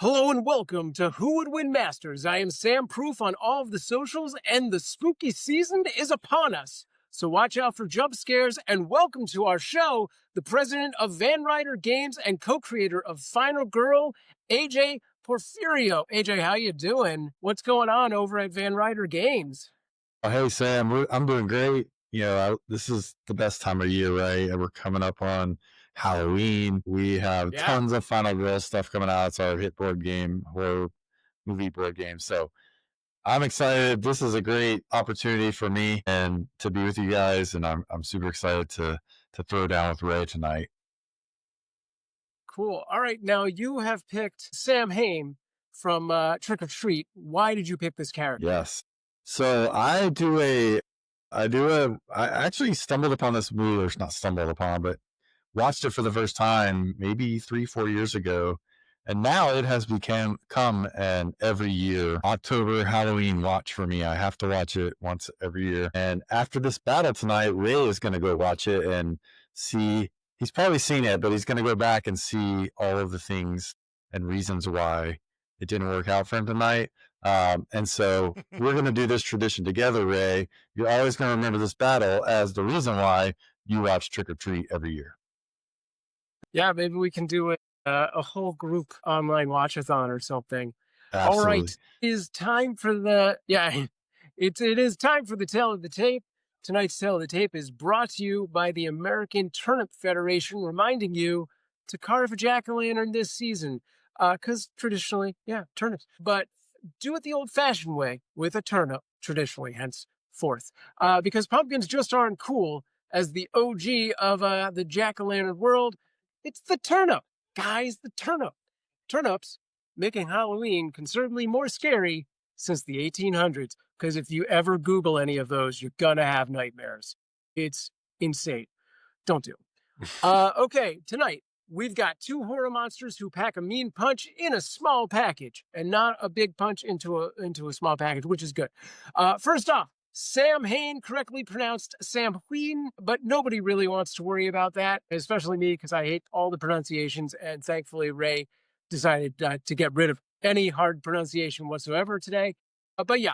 Hello and welcome to Who Would Win Masters. I am Sam Proof on all of the socials, and the spooky season is upon us. So watch out for jump scares, and welcome to our show, the president of Van Ryder Games and co-creator of Final Girl, AJ Porfirio. AJ, how you doing? What's going on over at Van Ryder Games? Oh, hey, Sam, I'm doing great. This is the best time of year, right? And we're coming up on Halloween. We have tons of Final Girl stuff coming out. It's our hit board game, horror movie board game. So I'm excited. This is a great opportunity for me and to be with you guys. And I'm super excited to throw down with Ray tonight. Cool. All right. Now you have picked Sam Haim from Trick or Treat. Why did you pick this character? Yes. So I actually stumbled upon this movie, or not stumbled upon, but watched it for the first time maybe 3-4 years ago. And now it has become an every year October Halloween watch for me. I have to watch it once every year. And after this battle tonight, Ray is going to go watch it and see. He's probably seen it, but he's going to go back and see all of the things and reasons why it didn't work out for him tonight. And so we're going to do this tradition together, Ray. You're always going to remember this battle as the reason why you watch Trick or Treat every year. Yeah, maybe we can do a whole group online watchathon or something. Absolutely. All right, it is time for the it is time for the Tale of the Tape. Tonight's Tale of the Tape is brought to you by the American Turnip Federation, reminding you to carve a jack-o'-lantern this season. Because traditionally, turnips. But do it the old-fashioned way with a turnip, traditionally, henceforth. Because pumpkins just aren't cool as the OG of the jack-o'-lantern world. It's the turnip, guys, the turnip. Turnips making Halloween considerably more scary since the 1800s. Because if you ever Google any of those, you're gonna have nightmares. It's insane. Don't do it. Okay, tonight, we've got two horror monsters who pack a mean punch in a small package, and not a big punch into a small package, which is good. First off, Sam Haim, correctly pronounced Sam Haim, but nobody really wants to worry about that, especially me, because I hate all the pronunciations, and thankfully Ray decided to get rid of any hard pronunciation whatsoever today. But yeah,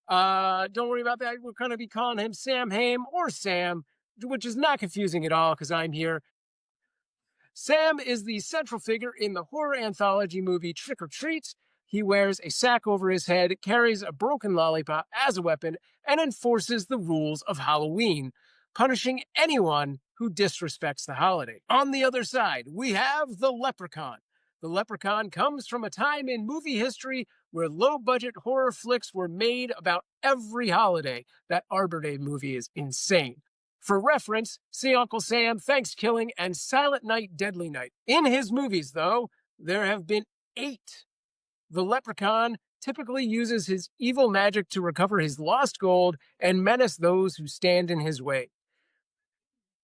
don't worry about that. We're going to be calling him Sam Haim or Sam, which is not confusing at all because I'm here. Sam is the central figure in the horror anthology movie Trick or Treat. He wears a sack over his head, carries a broken lollipop as a weapon, and enforces the rules of Halloween, punishing anyone who disrespects the holiday. On the other side, we have the Leprechaun. The Leprechaun comes from a time in movie history where low-budget horror flicks were made about every holiday. That Arbor Day movie is insane. For reference, see Uncle Sam, Thanksgiving, and Silent Night, Deadly Night. In his movies, though, there have been 8. The Leprechaun typically uses his evil magic to recover his lost gold and menace those who stand in his way.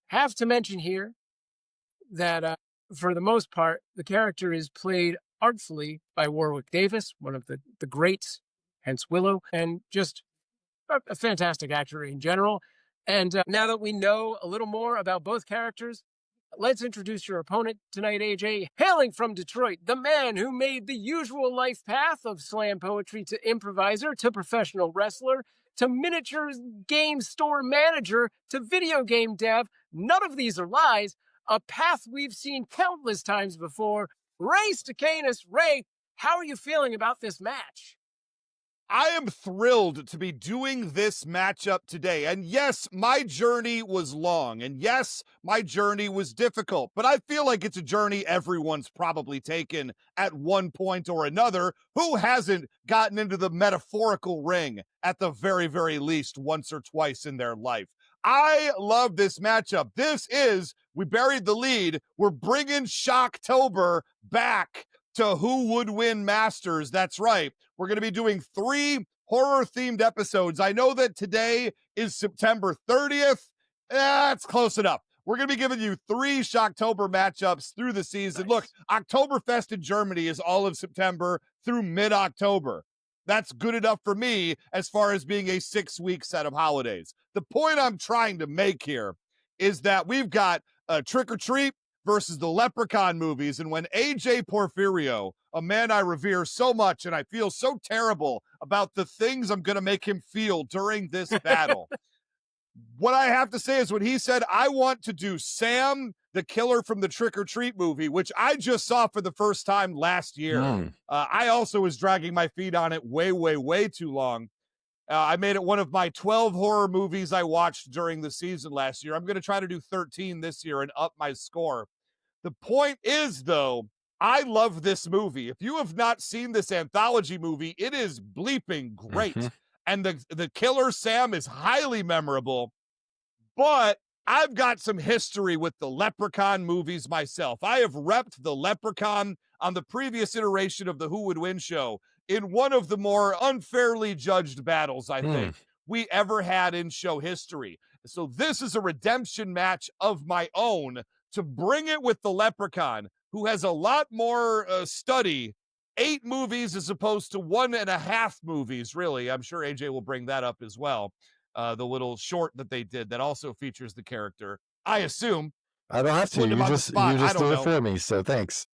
Have to mention here that, for the most part, the character is played artfully by Warwick Davis, one of the greats, hence Willow, and just a fantastic actor in general. And now that we know a little more about both characters, let's introduce your opponent tonight, AJ. Hailing from Detroit, the man who made the usual life path of slam poetry to improviser to professional wrestler to miniature game store manager to video game dev. None of these are lies. A path we've seen countless times before. Ray Stacanis. Ray, how are you feeling about this match? I am thrilled to be doing this matchup today. And yes, my journey was long. And yes, my journey was difficult. But I feel like it's a journey everyone's probably taken at one point or another. Who hasn't gotten into the metaphorical ring at the very, very least once or twice in their life? I love this matchup. We buried the lead. We're bringing Shocktober back to Who Would Win Masters. That's right. We're going to be doing 3 horror-themed episodes. I know that today is September 30th. That's close enough. We're going to be giving you 3 Shocktober matchups through the season. Nice. Look, Oktoberfest in Germany is all of September through mid-October. That's good enough for me as far as being a 6-week set of holidays. The point I'm trying to make here is that we've got Trick or Treat versus the Leprechaun movies. And when AJ Porfirio, a man I revere so much and I feel so terrible about the things I'm going to make him feel during this battle, what I have to say is when he said, I want to do Sam, the killer from the Trick or Treat movie, which I just saw for the first time last year. I also was dragging my feet on it way, way, way too long. I made it one of my 12 horror movies I watched during the season last year. I'm going to try to do 13 this year and up my score. The point is, though, I love this movie. If you have not seen this anthology movie, it is bleeping great. And the killer Sam is highly memorable. But I've got some history with the Leprechaun movies myself. I have repped the Leprechaun on the previous iteration of the Who Would Win show in one of the more unfairly judged battles, I think, we ever had in show history. So this is a redemption match of my own to bring it with the Leprechaun, who has a lot more study, 8 movies as opposed to 1.5 movies, really. I'm sure AJ will bring that up as well. The little short that they did that also features the character, I assume. I don't have to. You just did it for me, so thanks.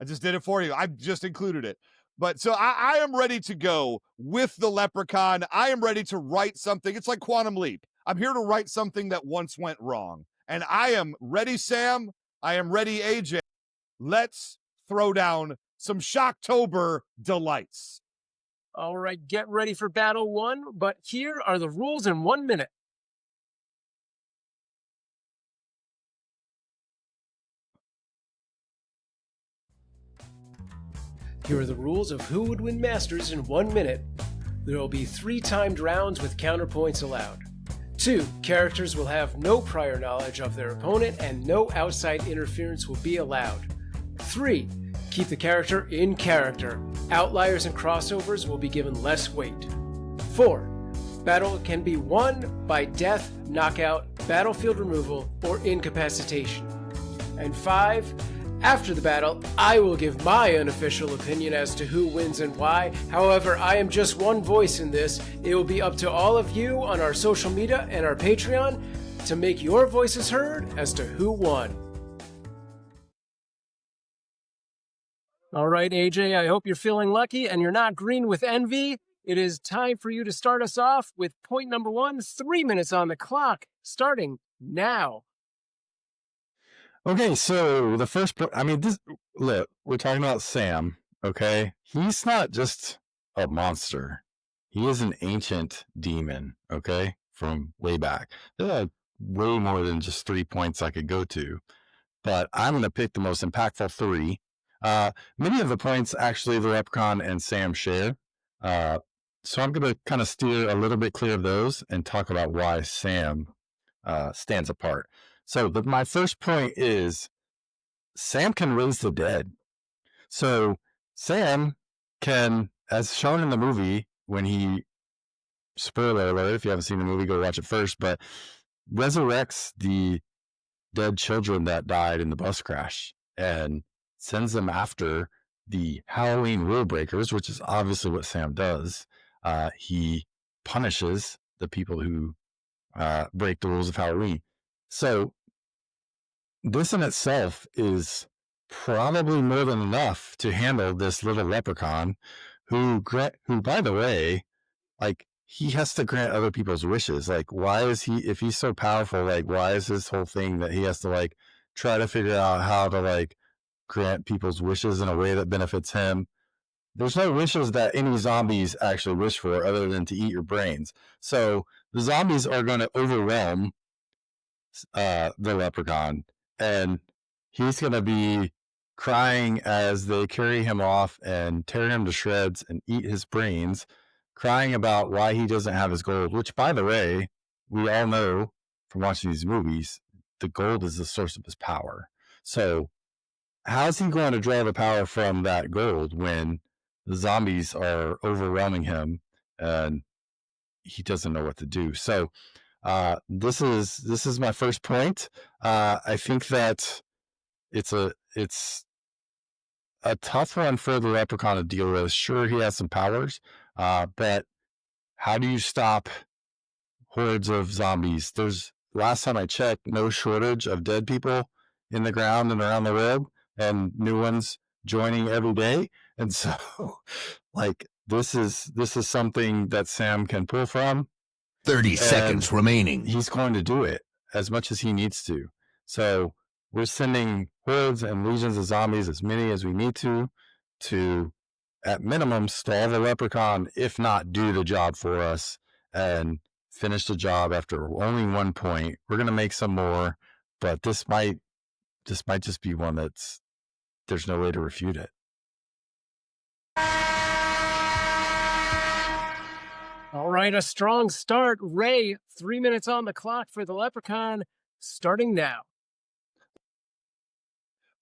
I just did it for you. I just included it. But so I am ready to go with the Leprechaun. I am ready to write something. It's like Quantum Leap. I'm here to write something that once went wrong. And I am ready, Sam. I am ready, AJ. Let's throw down some Shocktober delights. All right, get ready for battle 1, but here are the rules in 1 minute. Here are the rules of Who Would Win Masters in 1 minute. There will be 3 timed rounds with counterpoints allowed. 2, characters will have no prior knowledge of their opponent and no outside interference will be allowed. 3, keep the character in character. Outliers and crossovers will be given less weight. 4, battle can be won by death, knockout, battlefield removal, or incapacitation. And 5, after the battle, I will give my unofficial opinion as to who wins and why. However, I am just one voice in this. It will be up to all of you on our social media and our Patreon to make your voices heard as to who won. All right, AJ, I hope you're feeling lucky and you're not green with envy. It is time for you to start us off with point number 1, 3 minutes on the clock, starting now. Okay, so the first, look, we're talking about Sam, okay? He's not just a monster. He is an ancient demon, okay, from way back. There are way more than just 3 points I could go to, but I'm going to pick the most impactful 3. Many of the points, actually, the Leprechaun and Sam share. So I'm going to kind of steer a little bit clear of those and talk about why Sam stands apart. So my first point is Sam can raise the dead. So Sam can, as shown in the movie, when he, spoiler alert, if you haven't seen the movie, go watch it first, but resurrects the dead children that died in the bus crash and sends them after the Halloween rule breakers, which is obviously what Sam does. He punishes the people who break the rules of Halloween. So this in itself is probably more than enough to handle this little leprechaun who, by the way, like, he has to grant other people's wishes. Like, why is he, if he's so powerful, like, why is this whole thing that he has to, like, try to figure out how to, like, grant people's wishes in a way that benefits him? There's no wishes that any zombies actually wish for other than to eat your brains. So the zombies are going to overwhelm the leprechaun, and he's going to be crying as they carry him off and tear him to shreds and eat his brains, crying about why he doesn't have his gold, which, by the way, we all know from watching these movies, the gold is the source of his power. So how's he going to draw the power from that gold when the zombies are overwhelming him and he doesn't know what to do? So this is my first point. I think that it's a tough one for the leprechaun to deal with. Sure, he has some powers, but how do you stop hordes of zombies? There's, last time I checked, no shortage of dead people in the ground and around the world, and new ones joining every day. And so, like, this is something that Sam can pull from. 30 seconds remaining. He's going to do it as much as he needs to. So we're sending hordes and legions of zombies, as many as we need to at minimum stall the leprechaun, if not do the job for us and finish the job after only 1 point. We're going to make some more, but this might just be one there's no way to refute it. All right, a strong start. Ray, 3 minutes on the clock for the Leprechaun, starting now.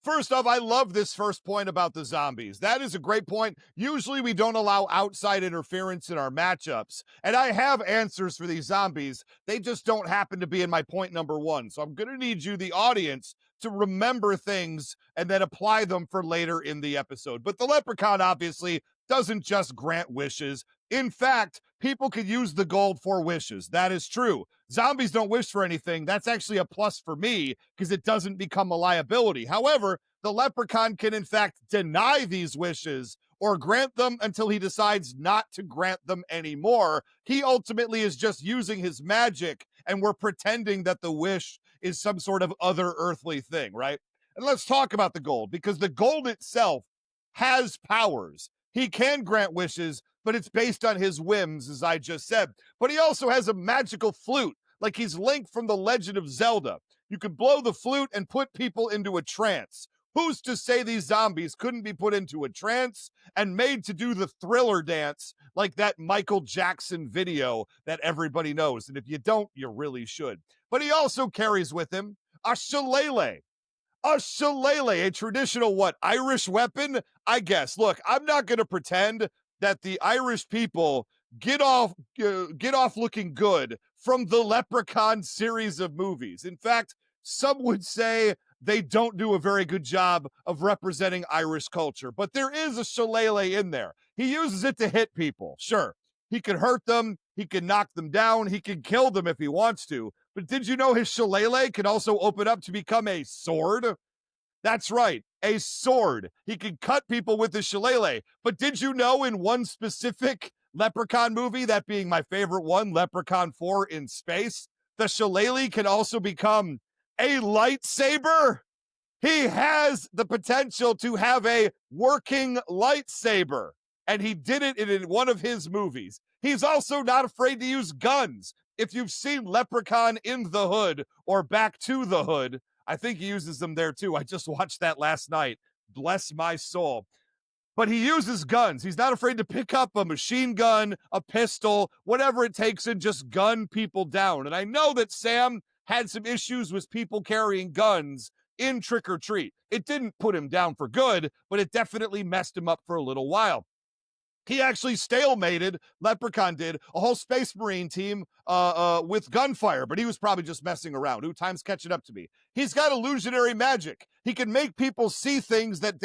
First off, I love this first point about the zombies. That is a great point. Usually we don't allow outside interference in our matchups, and I have answers for these zombies. They just don't happen to be in my point number 1. So I'm going to need you, the audience, to remember things and then apply them for later in the episode. But the Leprechaun obviously doesn't just grant wishes. In fact, people could use the gold for wishes. That is true. Zombies don't wish for anything. That's actually a plus for me because it doesn't become a liability. However, the Leprechaun can in fact deny these wishes or grant them until he decides not to grant them anymore. He ultimately is just using his magic, and we're pretending that the wish is some sort of other earthly thing, right? And let's talk about the gold, because the gold itself has powers. He can grant wishes, but it's based on his whims, as I just said. But he also has a magical flute, like he's Link from The Legend of Zelda. You could blow the flute and put people into a trance. Who's to say these zombies couldn't be put into a trance and made to do the Thriller dance like that Michael Jackson video that everybody knows? And if you don't, you really should. But he also carries with him a shillelagh. A shillelagh, a traditional Irish weapon? I guess. Look, I'm not going to pretend that the Irish people get off looking good from the Leprechaun series of movies. In fact, some would say they don't do a very good job of representing Irish culture, but there is a shillelagh in there. He uses it to hit people. Sure, he can hurt them, he can knock them down, he can kill them if he wants to. But did you know his shillelagh can also open up to become a sword? That's right, a sword. He can cut people with the shillelagh. But did you know in one specific Leprechaun movie, that being my favorite one, Leprechaun 4 in Space, the shillelagh can also become a lightsaber? He has the potential to have a working lightsaber, and he did it in one of his movies. He's also not afraid to use guns. If you've seen Leprechaun in the Hood or Back to the Hood, I think he uses them there too. I just watched that last night. Bless my soul. But he uses guns. He's not afraid to pick up a machine gun, a pistol, whatever it takes, and just gun people down. And I know that Sam had some issues with people carrying guns in Trick or Treat. It didn't put him down for good, but it definitely messed him up for a little while. He actually stalemated, Leprechaun did, a whole Space Marine team with gunfire, but he was probably just messing around. Ooh, time's catching up to me. He's got illusionary magic. He can make people see things that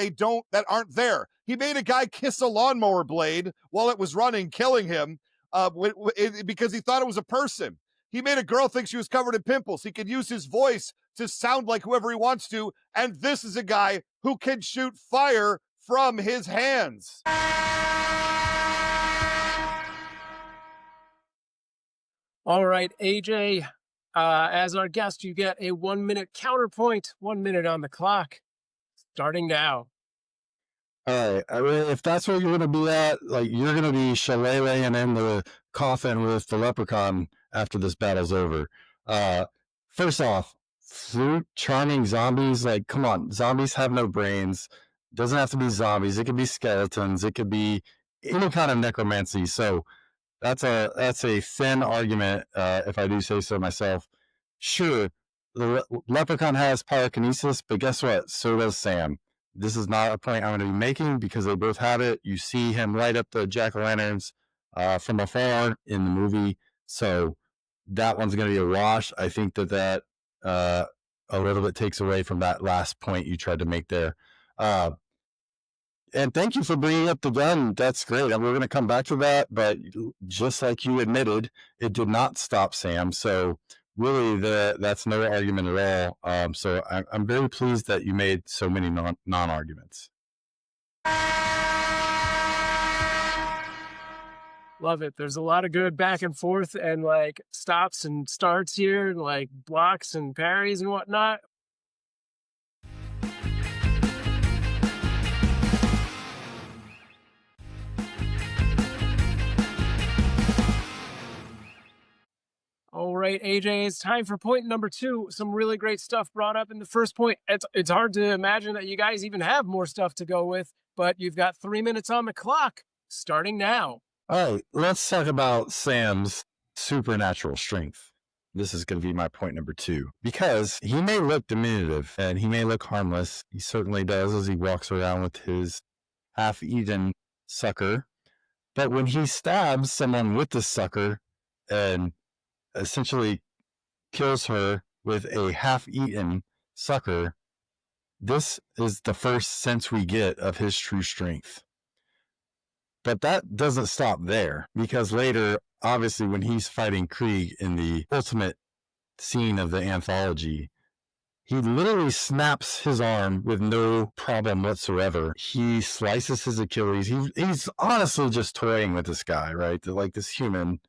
aren't there. He made a guy kiss a lawnmower blade while it was running, killing him because he thought it was a person. He made a girl think she was covered in pimples. He could use his voice to sound like whoever he wants to, and this is a guy who can shoot fire from his hands. All right, AJ, as our guest, you get a 1 minute counterpoint, 1 minute on the clock, starting now. All right. I mean, if that's where you're going to be at, like, you're going to be shillelaghing in the coffin with the Leprechaun after this battle's over. First off, flute charming zombies, like, come on, zombies have no brains. Doesn't have to be zombies. It could be skeletons. It could be any kind of necromancy. So that's a thin argument, if I do say so myself. Sure, the Leprechaun has pyrokinesis, but guess what? So does Sam. This is not a point I'm going to be making because they both have it. You see him light up the jack-o'-lanterns from afar in the movie. So that one's going to be a wash. I think that a little bit takes away from that last point you tried to make there. And thank you for bringing up the gun. That's great. And we're going to come back to that. But just like you admitted, it did not stop Sam. So really, that's no argument at all. So I'm very pleased that you made so many non-arguments. Love it. There's a lot of good back and forth and like stops and starts here, and like blocks and parries and whatnot. All right, AJ, it's time for point number 2. Some really great stuff brought up in the first point. It's hard to imagine that you guys even have more stuff to go with, but you've got 3 minutes on the clock, starting now. All right, let's talk about Sam's supernatural strength. This is going to be my point number 2, because he may look diminutive and he may look harmless. He certainly does as he walks around with his half-eaten sucker. But when he stabs someone with the sucker and essentially kills her with a half-eaten sucker, this is the first sense we get of his true strength. But that doesn't stop there, because later, obviously, when he's fighting Krieg in the ultimate scene of the anthology, he literally snaps his arm with no problem whatsoever. He slices his Achilles. He's honestly just toying with this guy, right? Like, this human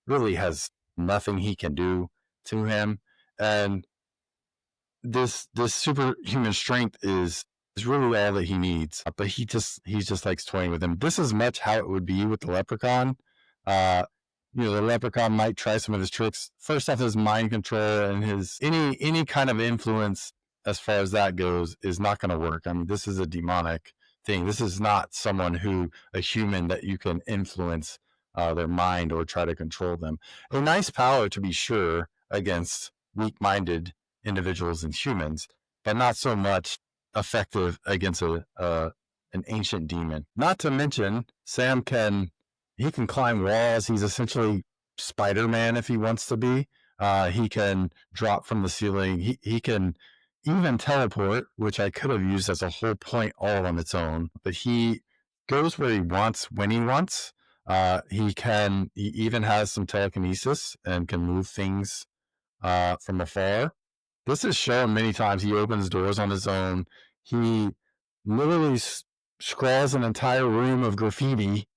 really has nothing he can do to him. And this superhuman strength is really all that he needs. But he just likes toying with him. This is much how it would be with the Leprechaun. The Leprechaun might try some of his tricks. First off, his mind control and his any kind of influence as far as that goes is not going to work. I mean, this is a demonic thing. This is not a human that you can influence their mind or try to control them. A nice power, to be sure, against weak-minded individuals and humans, but not so much effective against an ancient demon. Not to mention, Sam can climb walls. He's essentially Spider-Man if he wants to be. He can drop from the ceiling. He can even teleport, which I could have used as a whole point all on its own. But he goes where he wants when he wants. He even has some telekinesis and can move things from afar. This is shown many times. He opens doors on his own. He literally scrawls an entire room of graffiti,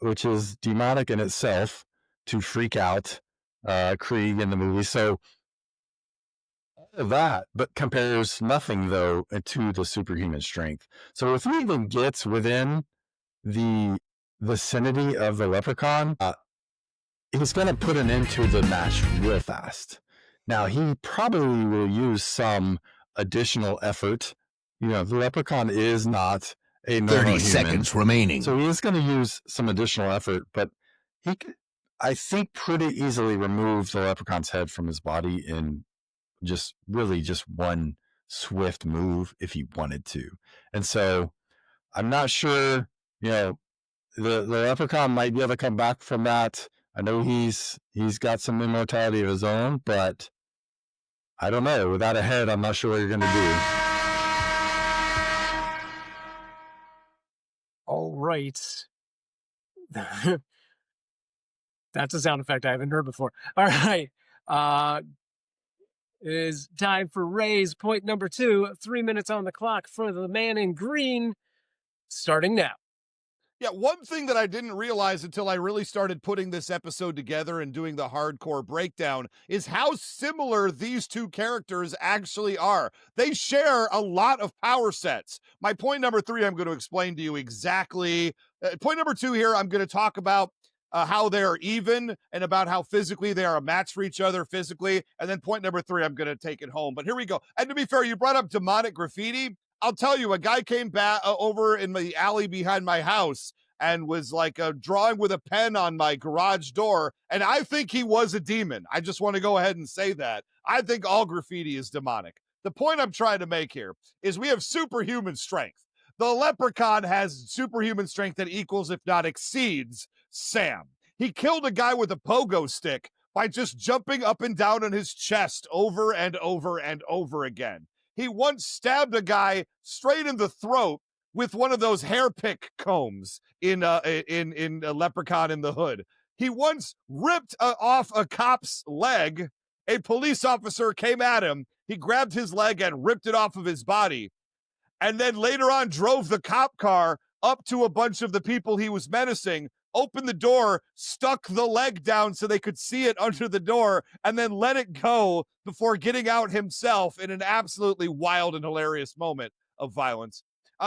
which is demonic in itself, to freak out Krieg in the movie. So that, but compares nothing though to the superhuman strength. So if he even gets within the vicinity of the Leprechaun, he's going to put an end to the match real fast. Now, he probably will use some additional effort. The Leprechaun is not a normal 30 human, seconds remaining. so he is going to use some additional effort, but he could, I think, pretty easily remove the Leprechaun's head from his body in just one swift move if he wanted to. And so I'm not sure, the Leprechaun might be able to come back from that. I know he's got some immortality of his own, but I don't know. Without a head, I'm not sure what you're going to do. All right. That's a sound effect I haven't heard before. All right. It is time for Ray's point number 2. 3 minutes on the clock for the man in green, starting now. Yeah, one thing that I didn't realize until I really started putting this episode together and doing the hardcore breakdown is how similar these two characters actually are. They share a lot of power sets. My point number 3, I'm going to explain to you exactly. Point number 2 here, I'm going to talk about how they're even and about how physically they are a match for each other physically. And then point number 3, I'm going to take it home. But here we go. And to be fair, you brought up demonic graffiti. I'll tell you, a guy came back over in the alley behind my house and was like drawing with a pen on my garage door. And I think he was a demon. I just want to go ahead and say that. I think all graffiti is demonic. The point I'm trying to make here is we have superhuman strength. The Leprechaun has superhuman strength that equals, if not exceeds, Sam. He killed a guy with a pogo stick by just jumping up and down on his chest over and over and over again. He once stabbed a guy straight in the throat with one of those hair pick combs in a Leprechaun in the Hood. He once ripped off a cop's leg A police officer came at him. He grabbed his leg and ripped it off of his body. And then later on drove the cop car up to a bunch of the people he was menacing, opened the door, stuck the leg down so they could see it under the door, and then let it go before getting out himself in an absolutely wild and hilarious moment of violence.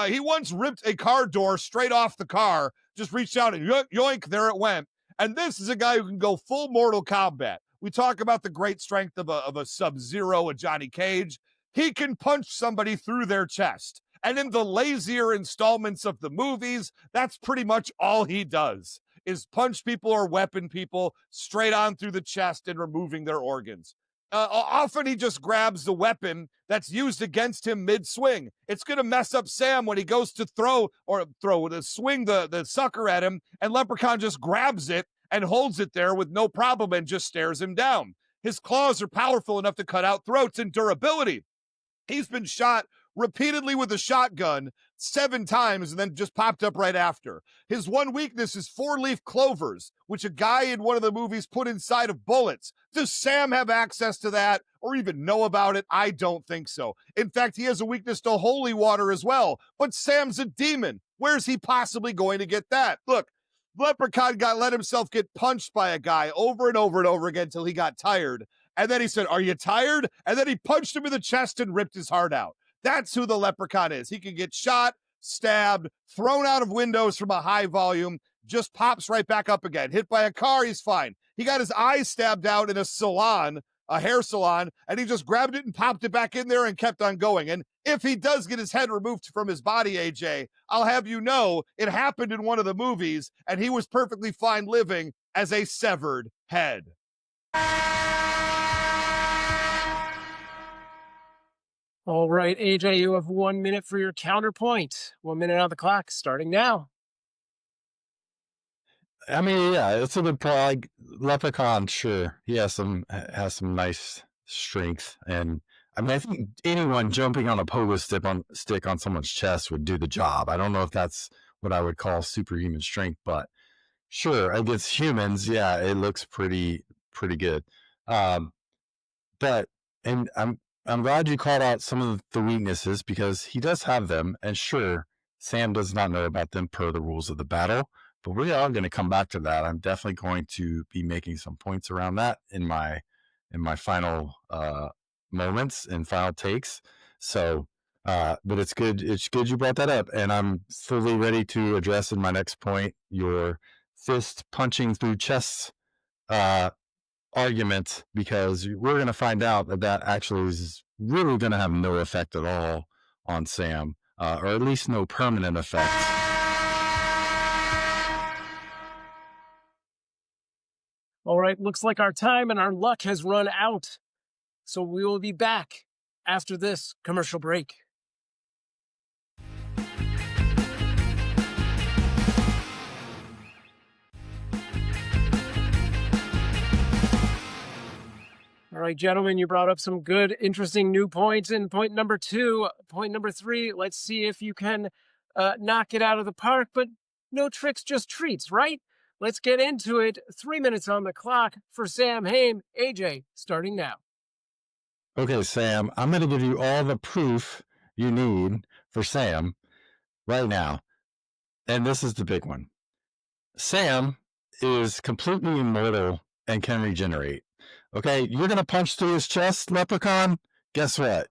He once ripped a car door straight off the car, just reached out and yoink, there it went. And this is a guy who can go full Mortal Kombat. We talk about the great strength of a Sub-Zero, a Johnny Cage. He can punch somebody through their chest. And in the lazier installments of the movies, that's pretty much all he does, is punch people or weapon people straight on through the chest and removing their organs. Often he just grabs the weapon that's used against him mid-swing. It's going to mess up Sam when he goes to swing the sucker at him, and Leprechaun just grabs it and holds it there with no problem and just stares him down. His claws are powerful enough to cut out throats and durability. He's been shot repeatedly with a shotgun 7 times and then just popped up right after. His one weakness is 4-leaf clovers, which a guy in one of the movies put inside of bullets. Does Sam have access to that or even know about it? I don't think so. In fact, he has a weakness to holy water as well. But Sam's a demon. Where's he possibly going to get that? Look, Leprechaun let himself get punched by a guy over and over and over again until he got tired. And then he said, "Are you tired?" And then he punched him in the chest and ripped his heart out. That's who the Leprechaun is. He can get shot, stabbed, thrown out of windows from a high volume, just pops right back up again. Hit by a car, he's fine. He got his eyes stabbed out in a salon, a hair salon, and he just grabbed it and popped it back in there and kept on going. And if he does get his head removed from his body, AJ, I'll have you know it happened in one of the movies, and he was perfectly fine living as a severed head. All right, AJ, you have 1 minute for your counterpoint. 1 minute on the clock, starting now. I mean, yeah, it's a good point. Like Leprechaun, sure, he has some nice strength, and I mean, I think anyone jumping on a pogo stick on someone's chest would do the job. I don't know if that's what I would call superhuman strength, but sure, against humans, yeah, it looks pretty good. But and I'm glad you called out some of the weaknesses because he does have them, and sure, Sam does not know about them per the rules of the battle. But we are going to come back to that. I'm definitely going to be making some points around that in my final moments and final takes. So, but it's good. It's good you brought that up, and I'm fully ready to address in my next point your fist punching through chests argument, because we're going to find out that actually is really going to have no effect at all on Sam, or at least no permanent effect. All right, looks like our time and our luck has run out. So we will be back after this commercial break. All right, gentlemen, you brought up some good, interesting new points in point number 2. Point number 3, let's see if you can knock it out of the park, but no tricks, just treats, right? Let's get into it. 3 minutes on the clock for Sam Haim. AJ, starting now. Okay, Sam, I'm going to give you all the proof you need for Sam right now. And this is the big one. Sam is completely immortal and can regenerate. Okay, you're going to punch through his chest, Leprechaun? Guess what?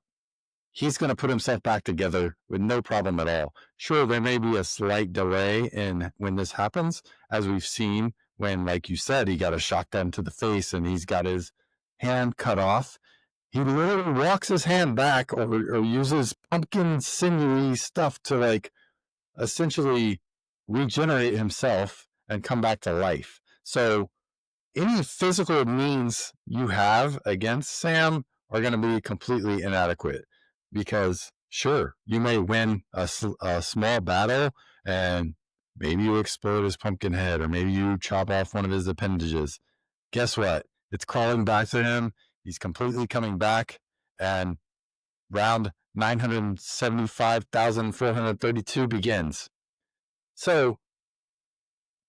He's going to put himself back together with no problem at all. Sure, there may be a slight delay in when this happens, as we've seen when, like you said, he got a shotgun to the face and he's got his hand cut off. He literally walks his hand back or uses pumpkin sinewy stuff to, like, essentially regenerate himself and come back to life. So any physical means you have against Sam are going to be completely inadequate, because sure, you may win a small battle and maybe you explode his pumpkin head or maybe you chop off one of his appendages. Guess what? It's crawling back to him. He's completely coming back, and round 975,432 begins. So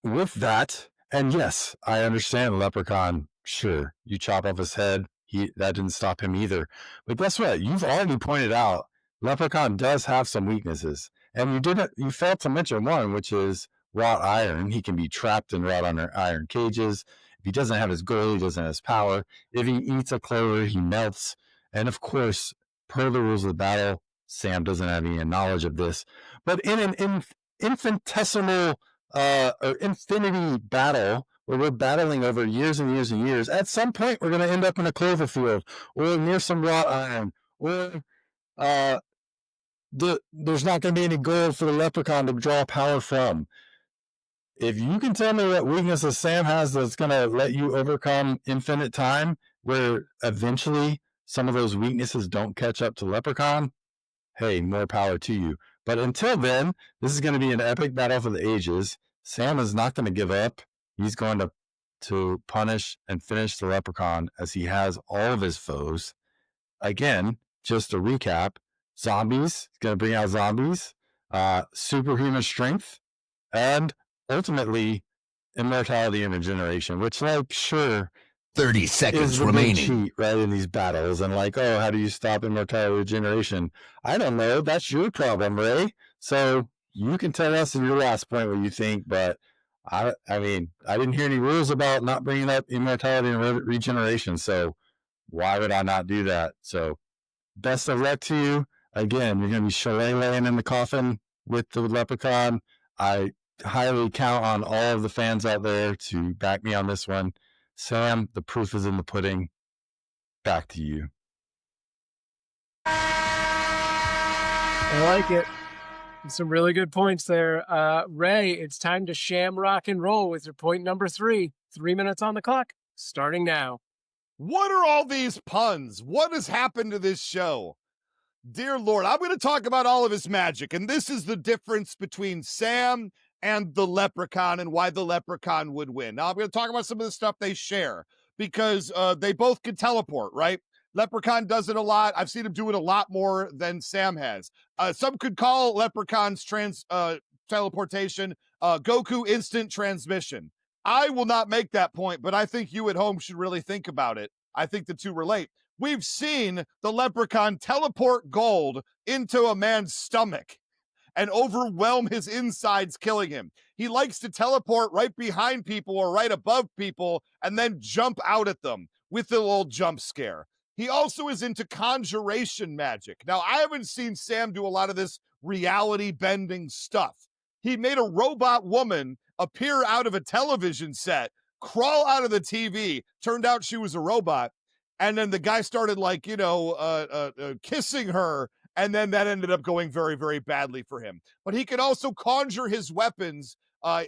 with that, and yes, I understand Leprechaun. Sure, you chop off his head, that didn't stop him either. But guess what? You've already pointed out Leprechaun does have some weaknesses, and you failed to mention one, which is wrought iron. He can be trapped in wrought iron cages. If he doesn't have his goal, he doesn't have his power. If he eats a clover, he melts. And of course, per the rules of the battle, Sam doesn't have any knowledge of this. But in an infinitesimal or infinity battle, where we're battling over years and years and years, at some point we're going to end up in a clover field or near some wrought iron, or there's not going to be any gold for the Leprechaun to draw power from. If you can tell me what weaknesses Sam has that's going to let you overcome infinite time, where eventually some of those weaknesses don't catch up to Leprechaun, hey, more power to you. But until then, this is going to be an epic battle for the ages. Sam is not going to give up. He's going to punish and finish the Leprechaun as he has all of his foes. Again, just to recap, zombies, he's going to bring out zombies, superhuman strength, and ultimately immortality and regeneration, which, like, sure, 30 is seconds the big remaining. cheat, right, in these battles. And like, oh, how do you stop immortality regeneration? I don't know. That's your problem, Ray. So you can tell us in your last point what you think, but I mean, I didn't hear any rules about not bringing up immortality and regeneration, so why would I not do that? So best of luck to you. Again, you're going to be shillelaghing in the coffin with the Leprechaun. I highly count on all of the fans out there to back me on this one. Sam, the proof is in the pudding. Back to you. I like it. Some really good points there. Ray, it's time to sham rock and roll with your point number 3. 3 minutes on the clock, starting now. What are all these puns? What has happened to this show? Dear Lord, I'm going to talk about all of his magic, and this is the difference between Sam and the Leprechaun and why the Leprechaun would win. Now, I'm going to talk about some of the stuff they share, because they both can teleport, right? Leprechaun does it a lot. I've seen him do it a lot more than Sam has. Some could call Leprechaun's teleportation Goku instant transmission. I will not make that point, but I think you at home should really think about it. I think the two relate. We've seen the Leprechaun teleport gold into a man's stomach and overwhelm his insides, killing him. He likes to teleport right behind people or right above people and then jump out at them with a little jump scare. He also is into conjuration magic. Now, I haven't seen Sam do a lot of this reality bending stuff. He made a robot woman appear out of a television set, crawl out of the TV, turned out she was a robot, and then the guy started, like, kissing her, and then that ended up going very, very badly for him. But he can also conjure his weapons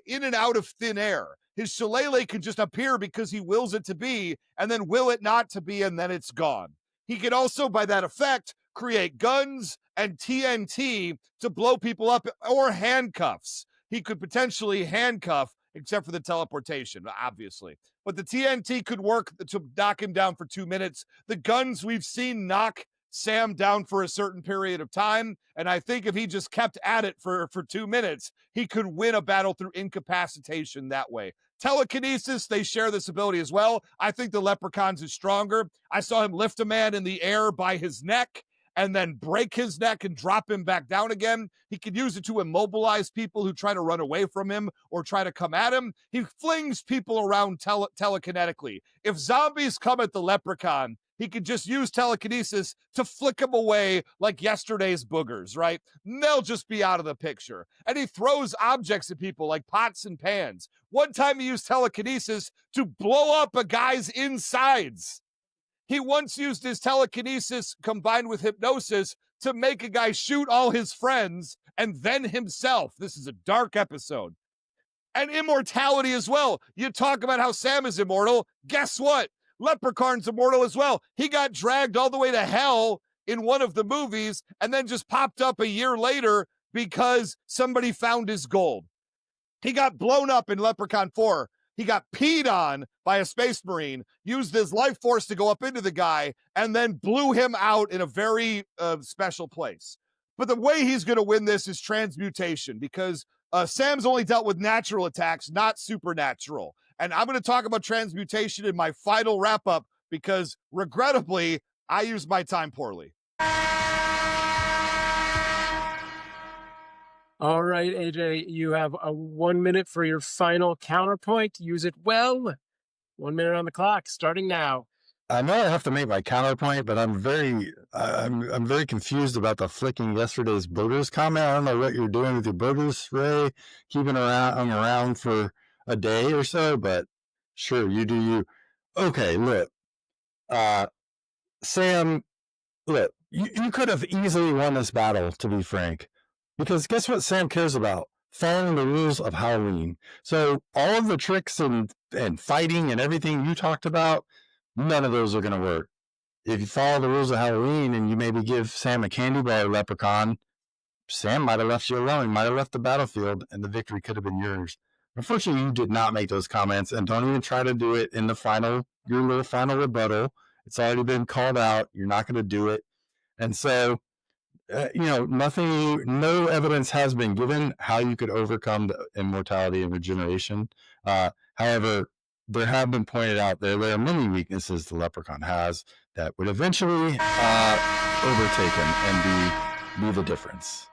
in and out of thin air. His shillelagh can just appear because he wills it to be, and then will it not to be, and then it's gone. He can also, by that effect, create guns and TNT to blow people up, or handcuffs. He could potentially handcuff, except for the teleportation, obviously. But the TNT could work to knock him down for 2 minutes. The guns we've seen knock Sam down for a certain period of time, and I think if he just kept at it for 2 minutes, he could win a battle through incapacitation that way. Telekinesis, they share this ability as well. I think the Leprechaun's is stronger. I saw him lift a man in the air by his neck and then break his neck and drop him back down again. He could use it to immobilize people who try to run away from him or try to come at him. He flings people around telekinetically. If zombies come at the Leprechaun, he could just use telekinesis to flick them away like yesterday's boogers, right? And they'll just be out of the picture. And he throws objects at people like pots and pans. One time he used telekinesis to blow up a guy's insides. He once used his telekinesis combined with hypnosis to make a guy shoot all his friends and then himself. This is a dark episode. And immortality as well. You talk about how Sam is immortal. Guess what? Leprechaun's immortal as well. He got dragged all the way to hell in one of the movies and then just popped up a year later because somebody found his gold. He got blown up in Leprechaun 4. He got peed on by a space marine, used his life force to go up into the guy, and then blew him out in a very special place. But the way he's going to win this is transmutation, because Sam's only dealt with natural attacks, not supernatural. And I'm going to talk about transmutation in my final wrap-up, because regrettably, I used my time poorly. All right, AJ, you have a 1 minute for your final counterpoint. Use it well. 1 minute on the clock, starting now. I know I have to make my counterpoint, but I'm very confused about the flicking yesterday's boaters comment. I don't know what you're doing with your boaters, Ray, keeping around for a day or so, but sure, you do you. Okay, look, Sam, look, you could have easily won this battle, to be frank, because guess what Sam cares about? Following the rules of Halloween. So all of the tricks and fighting and everything you talked about, none of those are going to work. If you follow the rules of Halloween and you maybe give Sam a candy bar, Leprechaun, Sam might have left you alone. He might have left the battlefield, and the victory could have been yours. Unfortunately, you did not make those comments, and don't even try to do it in the your little final rebuttal. It's already been called out. You're not going to do it. And so, no evidence has been given how you could overcome the immortality and regeneration. However, there have been pointed out there are many weaknesses the Leprechaun has that would eventually overtake him and be the difference.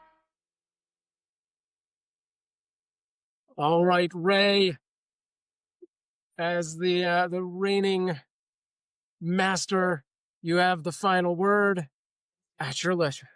All right, Ray, as the reigning master, you have the final word at your leisure.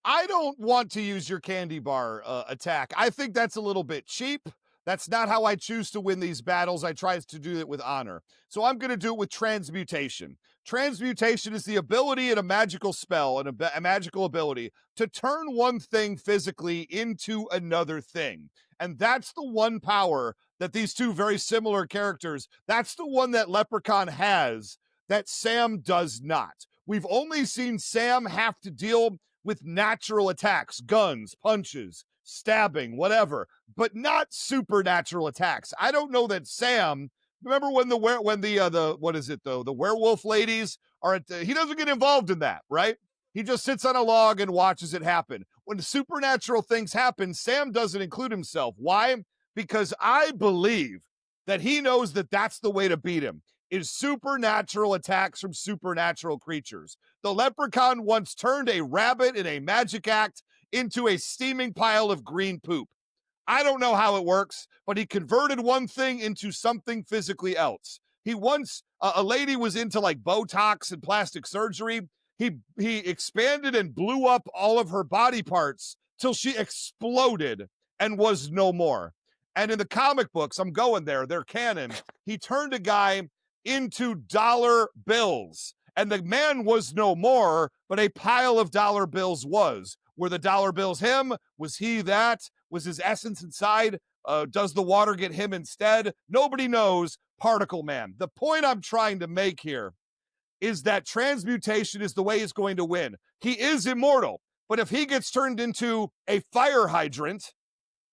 I don't want to use your candy bar attack. I think that's a little bit cheap. That's not how I choose to win these battles. I try to do it with honor. So I'm going to do it with Transmutation. Transmutation is the ability in a magical spell and a magical ability to turn one thing physically into another thing. And that's the one power that these two very similar characters, that's the one that Leprechaun has that Sam does not. We've only seen Sam have to deal with natural attacks, guns, punches, stabbing, whatever, but not supernatural attacks. I don't know that Sam, remember when the werewolf ladies are at he doesn't get involved in that, right? He just sits on a log and watches it happen. When supernatural things happen, Sam doesn't include himself. Why? Because I believe that he knows that that's the way to beat him, is supernatural attacks from supernatural creatures. The Leprechaun once turned a rabbit in a magic act into a steaming pile of green poop. I don't know how it works, but he converted one thing into something physically else. He once, a lady was into like Botox and plastic surgery. He expanded and blew up all of her body parts till she exploded and was no more. And in the comic books, I'm going there, they're canon. He turned a guy into dollar bills. And the man was no more, but a pile of dollar bills was. Were the dollar bills him? Was he that? Was his essence inside? Does the water get him instead? Nobody knows. Particle Man. The point I'm trying to make here is that transmutation is the way he's going to win. He is immortal, but if he gets turned into a fire hydrant,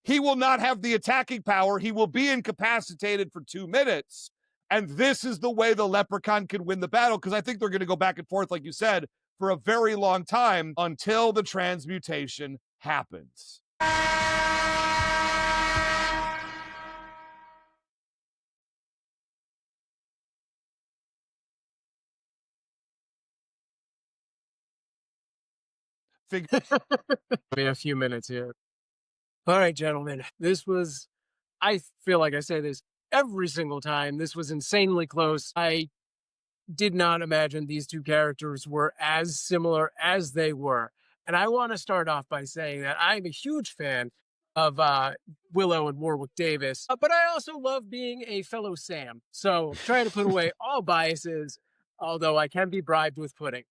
he will not have the attacking power. He will be incapacitated for 2 minutes. And this is the way the Leprechaun can win the battle, because I think they're going to go back and forth, like you said, for a very long time until the transmutation happens. A few minutes here. All right, gentlemen, this was, I feel like I say this every single time, this was insanely close. I did not imagine these two characters were as similar as they were. And I want to start off by saying that I'm a huge fan of Willow and Warwick Davis, but I also love being a fellow Sam. So I'm trying to put away all biases, although I can be bribed with pudding.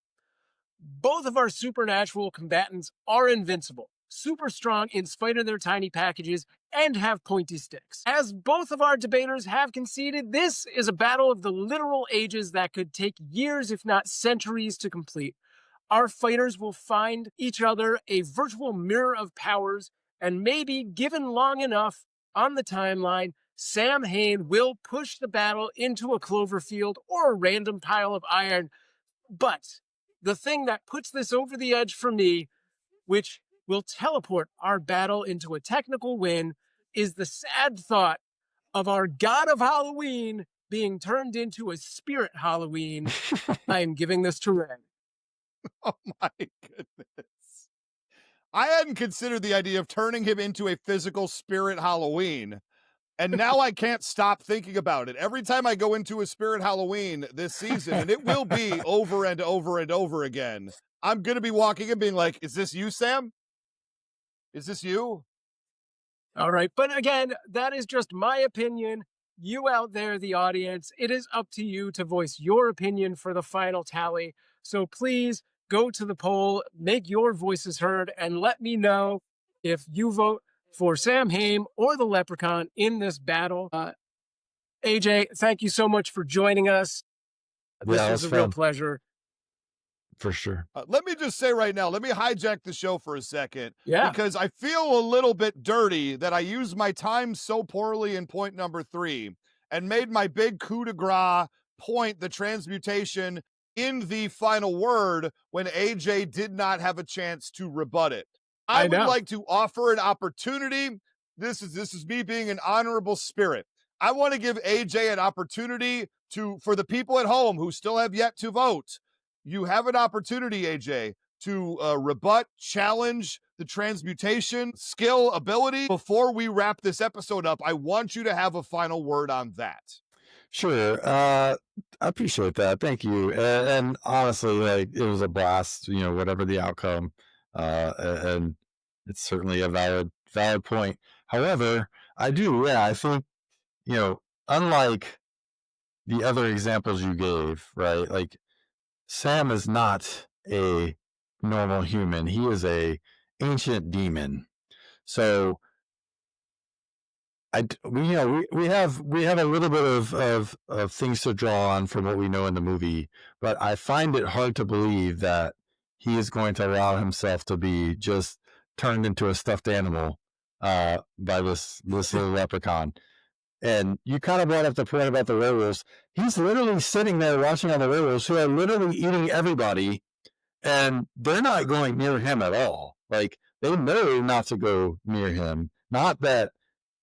Both of our supernatural combatants are invincible, super strong in spite of their tiny packages, and have pointy sticks. As both of our debaters have conceded, this is a battle of the literal ages that could take years, if not centuries, to complete. Our fighters will find each other a virtual mirror of powers, and maybe, given long enough on the timeline, Sam Haim will push the battle into a clover field or a random pile of iron. But the thing that puts this over the edge for me, which will teleport our battle into a technical win, is the sad thought of our god of Halloween being turned into a spirit Halloween, I am giving this to Ray. Oh my goodness. I hadn't considered the idea of turning him into a physical spirit Halloween. And now I can't stop thinking about it. Every time I go into a spirit Halloween this season, and it will be over and over and over again, I'm going to be walking and being like, is this you, Sam? Is this you? All right. But again, that is just my opinion. You out there, the audience, it is up to you to voice your opinion for the final tally. So please go to the poll, make your voices heard, and let me know if you vote for Sam Haim or the Leprechaun in this battle. AJ, thank you so much for joining us. This was a real pleasure. For sure. Let me just say right now, let me hijack the show for a second. Yeah. Because I feel a little bit dirty that I used my time so poorly in point number 3 and made my big coup de grace point, the transmutation, in the final word when AJ did not have a chance to rebut it. I would like to offer an opportunity. This is me being an honorable spirit. I want to give AJ an opportunity for the people at home who still have yet to vote. You have an opportunity, AJ, to rebut, challenge the transmutation skill, ability. Before we wrap this episode up, I want you to have a final word on that. Sure. I appreciate that. Thank you. And honestly, like, it was a blast, whatever the outcome. And it's certainly a valid point. However, I think, unlike the other examples you gave, right? Like, Sam is not a normal human. He is a ancient demon. So we have a little bit of things to draw on from what we know in the movie, but I find it hard to believe that he is going to allow himself to be just turned into a stuffed animal by this little leprechaun. And you kind of brought up the point about the werewolves. He's literally sitting there watching all the werewolves who are literally eating everybody, and they're not going near him at all. Like, they know not to go near him.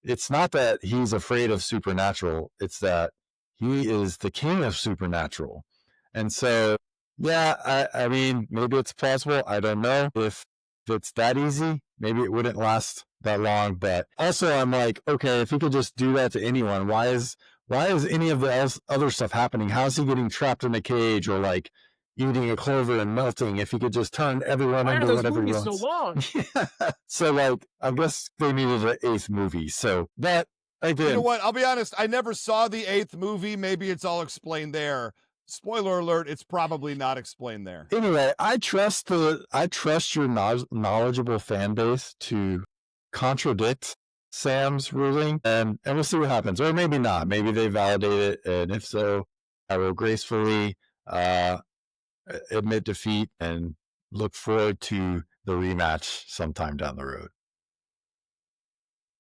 It's not that he's afraid of supernatural. It's that he is the king of supernatural. And so, yeah, I mean, maybe it's plausible. I don't know if it's that easy. Maybe it wouldn't last that long, but also I'm like, okay, if he could just do that to anyone, why is any of the other stuff happening? How is he getting trapped in a cage or like eating a clover and melting if he could just turn everyone into whatever he wants? Why are those movies so long? So like, I guess they needed an 8th movie. So that I did. You know what? I'll be honest. I never saw the 8th movie. Maybe it's all explained there. Spoiler alert, it's probably not explained there. Anyway, I trust your knowledgeable fan base to contradict Sam's ruling, and we'll see what happens. Or maybe not. Maybe they validate it, and if so, I will gracefully admit defeat and look forward to the rematch sometime down the road.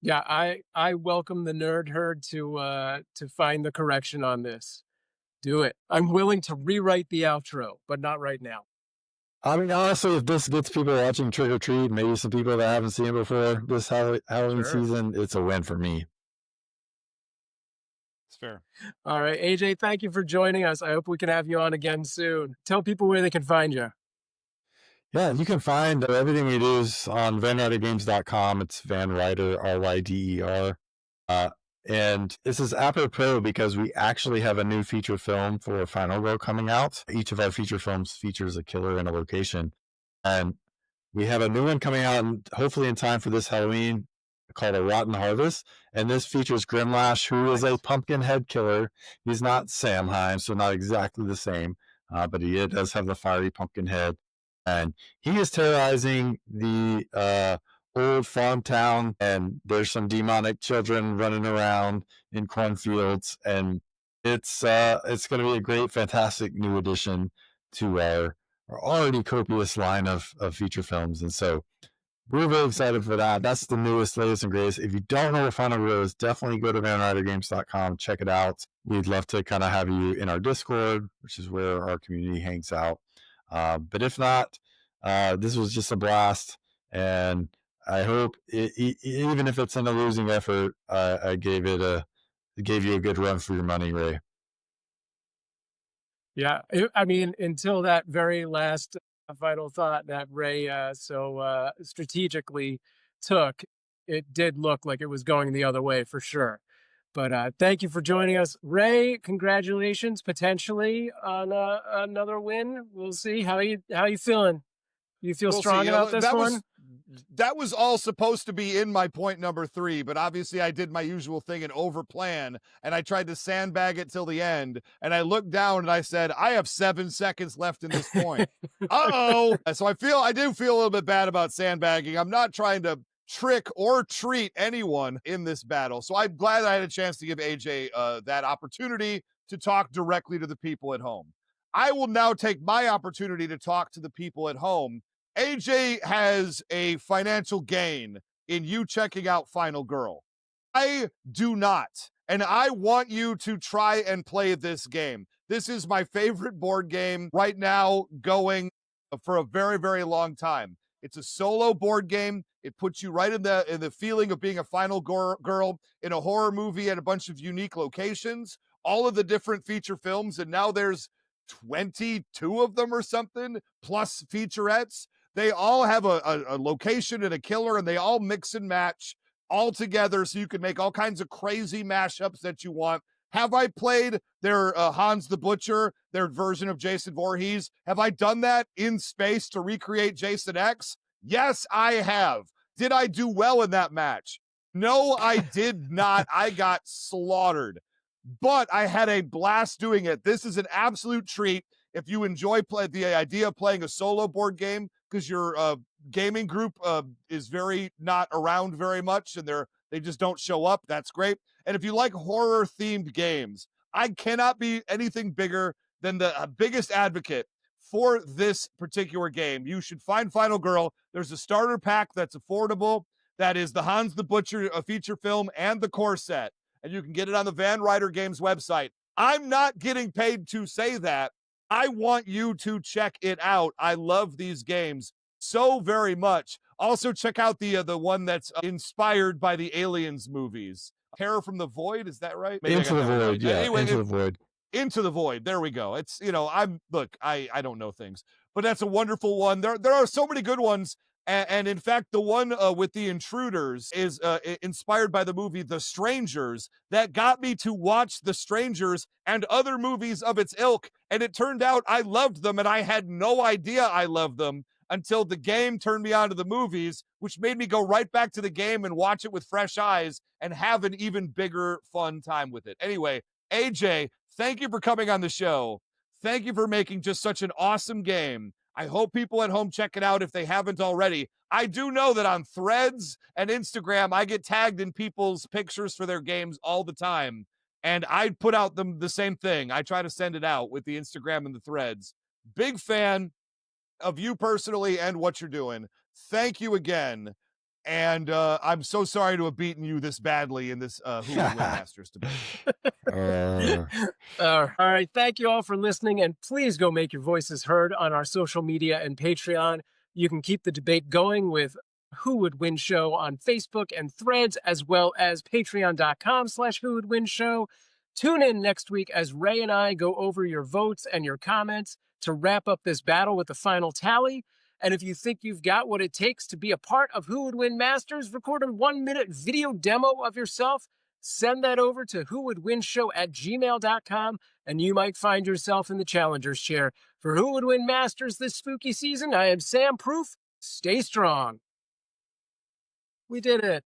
Yeah, I welcome the nerd herd to find the correction on this. Do it. I'm willing to rewrite the outro, but not right now. I mean, honestly, if this gets people watching Trick or Treat, maybe some people that haven't seen it before this Halloween season, it's a win for me. It's fair. All right, AJ, thank you for joining us. I hope we can have you on again soon. Tell people where they can find you. Yeah, you can find everything we do is on vanridergames.com. It's Van Ryder, RYDER. And this is apropos because we actually have a new feature film for Final Girl coming out. Each of our feature films features a killer in a location. And we have a new one coming out, hopefully in time for this Halloween, called A Rotten Harvest. And this features Grimlash, who is a pumpkin head killer. He's not Sam Haim, so not exactly the same, but he does have the fiery pumpkin head. And he is terrorizing the old farm town, and there's some demonic children running around in cornfields, and it's going to be a great, fantastic new addition to our already copious line of feature films. And so we're very excited for that. That's the newest, latest, and greatest. If you don't know what Final Girl is, definitely go to vanridergames.com, check it out. We'd love to kind of have you in our Discord, which is where our community hangs out. But if not, this was just a blast, and I hope even if it's in a losing effort, I gave you a good run for your money, Ray. Yeah, I mean, until that very last final thought that Ray so strategically took, it did look like it was going the other way for sure. But thank you for joining us, Ray. Congratulations, potentially on another win. We'll see how you feeling. You feel We'll strong see. about this one? That was all supposed to be in my point number 3, but obviously I did my usual thing and overplan, and I tried to sandbag it till the end. And I looked down and I said, I have 7 seconds left in this point. Uh-oh. So I do feel a little bit bad about sandbagging. I'm not trying to trick or treat anyone in this battle. So I'm glad I had a chance to give AJ that opportunity to talk directly to the people at home. I will now take my opportunity to talk to the people at home. AJ has a financial gain in you checking out Final Girl. I do not. And I want you to try and play this game. This is my favorite board game right now, going for a very, very long time. It's a solo board game. It puts you right in the feeling of being a final girl in a horror movie at a bunch of unique locations, all of the different feature films, and now there's 22 of them or something, plus featurettes. They all have a location and a killer, and they all mix and match all together so you can make all kinds of crazy mashups that you want. Have I played their Hans the Butcher, their version of Jason Voorhees? Have I done that in space to recreate Jason X? Yes, I have. Did I do well in that match? No, I did not. I got slaughtered. But I had a blast doing it. This is an absolute treat. If you enjoy the idea of playing a solo board game, because your gaming group is very not around very much, and they just don't show up, that's great. And if you like horror themed games, I cannot be anything bigger than the biggest advocate for this particular game. You should find Final Girl. There's a starter pack that's affordable. That is the Hans the Butcher feature film and the core set. And you can get it on the Van Ryder Games website. I'm not getting paid to say that. I want you to check it out. I love these games so very much. Also, check out the one that's inspired by the Aliens movies. Terror from the Void, is that right? Maybe Into the Void, right. yeah. Anyway, Into the Void. Into the Void. There we go. It's, I don't know things, but that's a wonderful one. There are so many good ones. And in fact, the one with the intruders is inspired by the movie The Strangers that got me to watch The Strangers and other movies of its ilk. And it turned out I loved them, and I had no idea I loved them until the game turned me on to the movies, which made me go right back to the game and watch it with fresh eyes and have an even bigger fun time with it. Anyway, AJ, thank you for coming on the show. Thank you for making just such an awesome game. I hope people at home check it out if they haven't already. I do know that on Threads and Instagram, I get tagged in people's pictures for their games all the time. And I put out the same thing. I try to send it out with the Instagram and the Threads. Big fan of you personally and what you're doing. Thank you again. And I'm so sorry to have beaten you this badly in this Who Would Win Masters debate. All right. Thank you all for listening. And please go make your voices heard on our social media and Patreon. You can keep the debate going with Who Would Win Show on Facebook and Threads, as well as patreon.com/Who Would Win Show. Tune in next week as Ray and I go over your votes and your comments to wrap up this battle with the final tally. And if you think you've got what it takes to be a part of Who Would Win Masters, record a 1-minute video demo of yourself. Send that over to whowouldwinshow@gmail.com, and you might find yourself in the challenger's chair. For Who Would Win Masters this spooky season, I am Sam Proof. Stay strong. We did it.